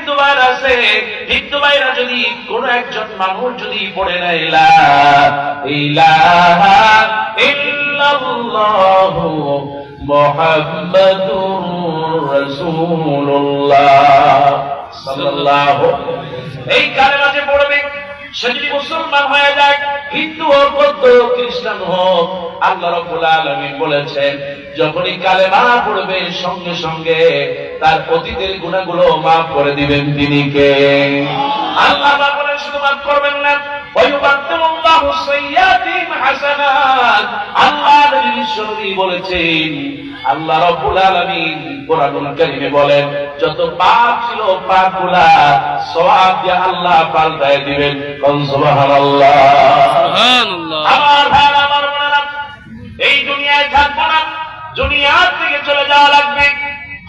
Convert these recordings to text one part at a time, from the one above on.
হিন্দু ভাইরা আছে, হিন্দু ভাইরা যদি কোন একজন মানুষ যদি পড়ে নেয় লা ইলাহা ইল্লাল্লাহু মুহাম্মাদুর রাসূলুল্লাহ সাল্লাল্লাহু, এই কালেমা যে পড়বে সে যদি মুসলমান হয়ে যায়, হিন্দু হোক বৌদ্ধ খ্রিস্টান হোক, আল্লাহ রাব্বুল আলামিন বলেছেন যখনই কালেমা পড়বে সঙ্গে সঙ্গে তার অতীতের গুনাহগুলো মাফ করে দিবেন তিনি কে? আল্লাহ বলেন শুধু মাফ করবেন না, ওয়ায়ুবাদদিলুল্লাহু সাইয়্যাতিহিম হাসানাত। আল্লাহ নবী বিশ্বনবী বলেছেন, আল্লাহ রাব্বুল আলামিন কোরআনুল কারীমে বলেন যত পাপ ছিল পাপগুলা সওয়াব দিয়ে আল্লাহ পাল্টায় দিবেন। সুবহানাল্লাহ সুবহানাল্লাহ। আমার ভাই আমার বোনেরা, এই দুনিয়ায় থাকবো না, দুনিয়া থেকে চলে যাওয়া লাগবে।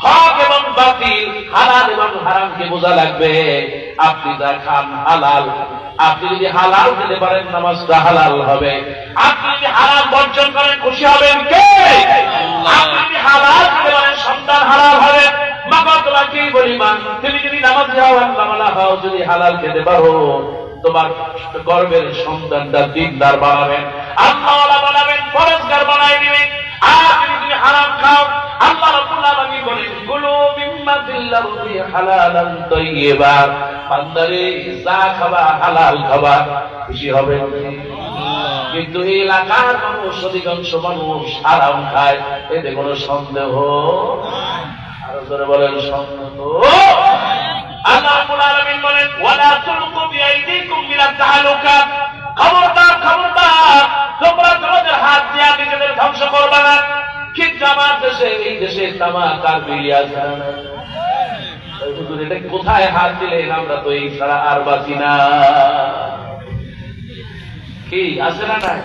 হক এবং বাতিল, হালাল এবং হারামকে বোঝা লাগবে। আপনি যা খান হালাল, আপনি যদি হালাল খেতে পারেন নামাজটা হালাল হবে। আপনি যদি হারাম বর্জন করেন খুশি হবেন কে? আপনি যদি হালাল খেতে পারেন সন্তান হালাল হবে। মা তোমাকে বলি মা, তুমি যদি নামাজ যাও আল্লাহ হও, যদি হালাল খেতে পারো তোমার গর্বের সন্তানটা দিনদার বানাবেন, আল্লাহওয়ালা বানাবেন, পরেশগার বানাই দিবেন। আর তুমি হারাম খাও, আল্লাহ রাব্বুল আলামিন বলেন কুলু মিম্মা ফিল আরদি হালালান তাইয়্যিবা। বান্দারে যা খাবা হালাল খাবা, খুশি হবে। কিন্তু এই এলাকার মানুষ, অধিকাংশ মানুষ হারাম খায়, এতে কোনো সন্দেহ? আরো জোরে বলেন সন্দেহ। আল্লাহ রাব্বুল আলামিন বলেন ওয়ালা তুলকু বিআইদিকুম ইলা তাহালুকা। খবরদার খবরদার, তোমরা তোমাদের হাত দিয়ে নিজেদের ধ্বংস করবে না। কিন্তু আমার দেশে, এই দেশে তামাক আর বিড়ি আছে না? এটা কোথায় হাত দিলেন? আমরা তো এই ছাড়া আর বাঁচি না। কি আছে না? নাই?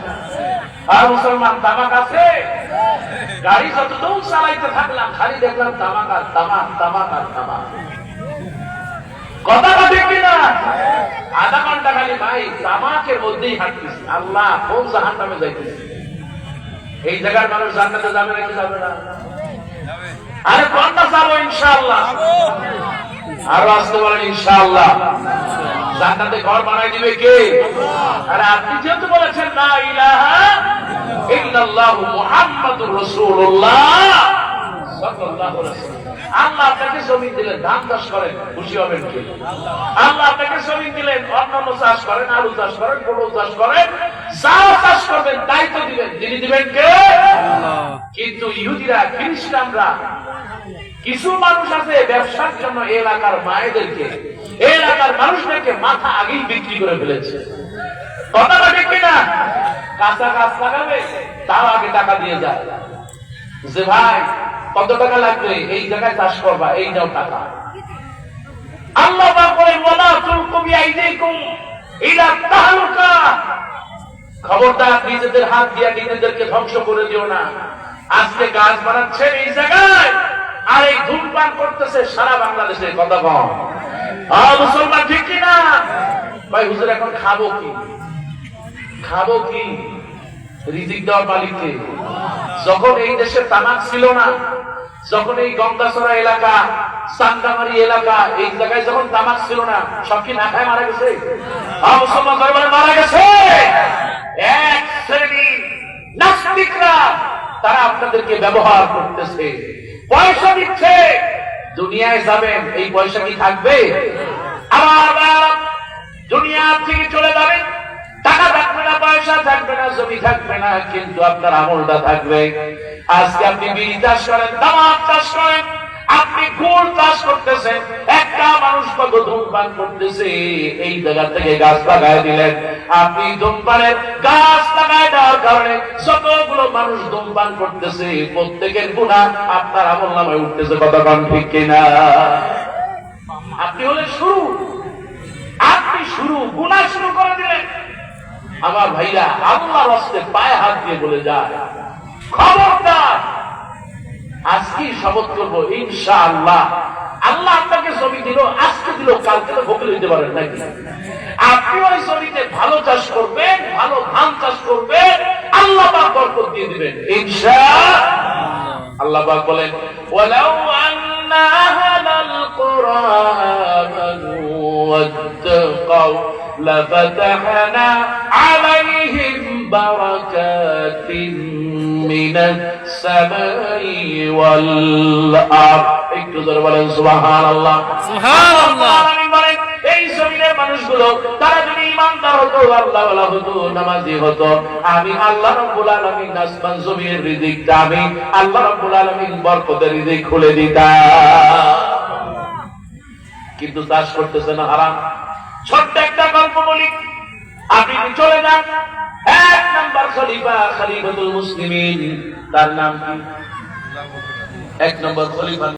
আর মুসলমান তামাক আছে? গাড়ি যতদূর চালাইতে থাকলাম খালি দেখলাম তামাক আর তামাক, তামাক আর তামাক। কথাটা ঠিক কিনা? আধা ঘন্টা খালি ভাই তামাকের মধ্যেই হাঁটতেছি। আল্লাহ কোন জাহান্নামে যাইতেছি? এই জায়গার মানুষ জান্নাতে যাবে নাকি যাবে না? আরে কোনটা যাবো? ইনশাআল্লাহ। আরো আসতে বলেন ইনশাআল্লাহ। জান্নাতে ঘর বানাই দিবে কে? আরে আপনি যেহেতু বলেছেন লা ইলাহা ইল্লাল্লাহু মুহাম্মাদুর রাসূলুল্লাহ সাল্লাল্লাহু আলাইহি ওয়াসাল্লাম, আল্লাহ আপনাকে জমি দিলেন, ধান চাষ করেন, খুশি হবেন কে? আল্লাহ আপনাকে জমি দিলেন, অন্যান্য চাষ করেন, আলু চাষ করেন, পটল চাষ করেন, যা চাষ করবেন তাই তো দিবেন, তিনি দিবেন কে? কিন্তু ইহুদিরা, খ্রিস্টানরা, কিছু মানুষ আছে ব্যবসার জন্য এলাকার মায়েদেরকে, এলাকার মানুষদেরকে মাথা আগেই বিক্রি করে ফেলেছে। কথাটা ঠিক কিনা? কাঁচা গাছ লাগাবে, তাও আগে টাকা দিয়ে যায় যে ভাই কত টাকা লাগবে, এই জায়গায় চাষ করবা, এই নাও টাকা। আল্লাহ পাক বলেন ওয়ালা তুলকু বিআইদিকুম ইলা তাহলুকা। খবরদার নিজেদের হাত দিয়ে নিজেদেরকে ধ্বংস করে দিও না। আজকে গাছ বানাচ্ছে এই জায়গায়, আর এই ধূমপান করতেছে সারা বাংলাদেশে। কথা কম মুসলমান ঠিক কিনা? ভাই হুজুর এখন খাবো কি? খাবো কি? রিজিক দেওয়ার মালিককে। যখন এই দেশে তামাক ছিল না, যখন এই গঙ্গাছড়া এলাকা, চান্দামারি এলাকা, এই জায়গায় যখন তামাক ছিল না, সব কি না খায় মারা গেছে? মুসলমান দরবারে মারা গেছে। এক শ্রেণী নাস্তিকরা, তারা আপনাদেরকে ব্যবহার করতেছে, পয়সা দিচ্ছে। দুনিয়ায় যাবেন, এই পয়সা কি থাকবে? আবার দুনিয়া থেকে চলে যাবেন, টাকা থাকবে না, পয়সা থাকবে না, জমি থাকবে না, কিন্তু আপনার আমলটা থাকবে। আজকে আপনি বিড়ি চাষ করেন, তামাক চাষ করেন, আপনি গুড় চাষ করতেছেন, একটা মানুষ কত ধূমপান করতেছে, এই জায়গা থেকে গাছ লাগায় দিলেন। আপনি ধূমপানের গাছ লাগায় দেওয়ার কারণে যতগুলো মানুষ ধূমপান করতেছে, প্রত্যেকের গুনাহ আপনার আমলনামায় উঠতেছে। কথা কোন ঠিক কিনা? আপনি হলেন শুরু, আপনি শুরু, গুনাহ শুরু করে দিলেন। আমার ভাইরা, আল্লাহর রাস্তে পায়ে হাত দিয়ে বলে যায়, খবরদার। আজকে শপথ করবো ইনশাআল্লাহ, আল্লাহ আপনাকে জমি দিল, আজকে দিল, কালকে তো ভোগে দিতে পারেন নাকি? আপনি ওই জমিতে ভালো চাষ করবেন, ভালো ধান চাষ করবেন, আল্লাহ পাক বরকত দিয়ে দিবেন ইনশাআল্লাহ। আল্লাহ পাক বলেন ওয়ালাউ আন্না আহলাল কুরআন লাফাতাহনা আলাইহিম বারাকাতিন মিনাস সামাই ওয়াল আরদ। একটু জোরে বলেন সুবহানাল্লাহ। সুবহানাল্লাহ। আমি বলেন এই জমিনের মানুষগুলো তারা যদি ঈমানদার হতো, আল্লাহওয়ালা হতো, নামাজি হতো, আমি আল্লাহ রাব্বুল আলামিন আসমান জমিনের রিজিকটা আমি আল্লাহ রাব্বুল আলামিন বরকতের রিজিক খুলে দিতাম। কিন্তু চাষ করতেছে না, হারাম। ছোট্ট একটা গল্প বলি, আপনি চলে যান 1 নম্বর খলিফা, খলিফাতুল মুসলিমিন, তার নাম কি? 1 নম্বর খলিফা